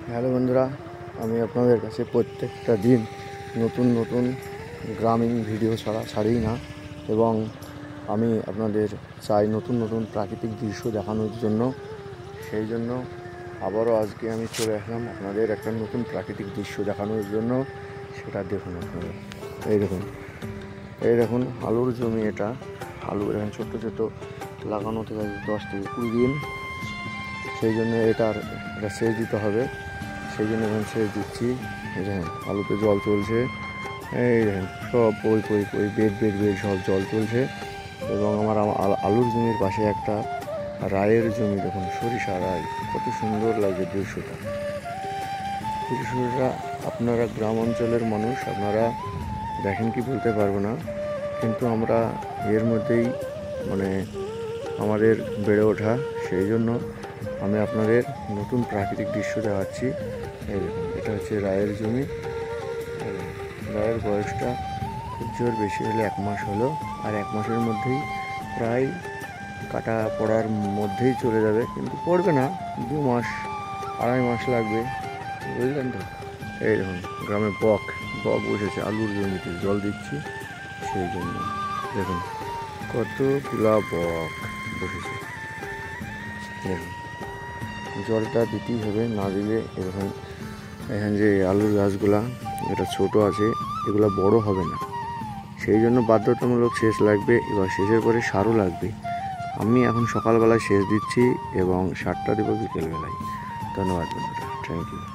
Hello বন্ধুরা, আমি আপনাদের কাছে প্রত্যেকটা দিন নতুন নতুন গ্রামীণ ভিডিও ছাড়ি না, এবং আমি আপনাদের চাই নতুন নতুন প্রাকৃতিক দৃশ্য দেখানোর জন্য। সেই জন্য আবারও আজকে আমি চলে আসলাম আপনাদের একটা নতুন প্রাকৃতিক দৃশ্য দেখানোর জন্য। সেটা দেখুন আপনারা, এই দেখুন আলুর জমি। এটা আলু এখন ছোট্ট ছোট লাগানো থেকে 10 থেকে 20 দিন। সেই জন্য এটা সেচ দিতে হবে, সেই জন্য এখন সেচ দিচ্ছি। এই দেখেন আলুতে জল চলছে, এই দেখেন সব বেড সব জল চলছে। এবং আমার আলুর জমির পাশে একটা রায়ের জমি, দেখুন সরিষা রায়, কত সুন্দর লাগে দৃশ্যটা। দৃশ্যটা আপনারা গ্রাম অঞ্চলের মানুষ, আপনারা দেখেন কি বলতে পারবো না, কিন্তু আমরা এর মধ্যেই আমাদের বেড়ে ওঠা। সেই জন্য আমি আপনাদের নতুন প্রাকৃতিক দৃশ্য দেখাচ্ছি। এই দেখুন, এটা হচ্ছে রায়ের জমি। রায়ের বয়সটা খুব জোর বেশি হলে 1 মাস হলো, আর 1 মাসের মধ্যেই প্রায় কাটা পড়ার মধ্যেই চলে যাবে, কিন্তু পড়বে না, 2 মাস 2.5 মাস লাগবে, বুঝলেন তো। এই দেখুন গ্রামে বক বসেছে আলুর জমিতে, জল দিচ্ছি সেই জন্য। দেখুন কতগুলা বক বসেছে, দেখুন জলটা দিতেই হবে, না দিলে এরকম এখানে যে আলুর গাছগুলা এটা ছোট আছে, এগুলো বড় হবে না। সেই জন্য বাধ্যতামূলক সেচ লাগবে, এবার সেচের পরে সারও লাগবে। আমি এখন সকালবেলায় সেচ দিচ্ছি এবং সারটা দেবো বিকেলবেলায়। ধন্যবাদ বন্ধুরা, থ্যাংক ইউ।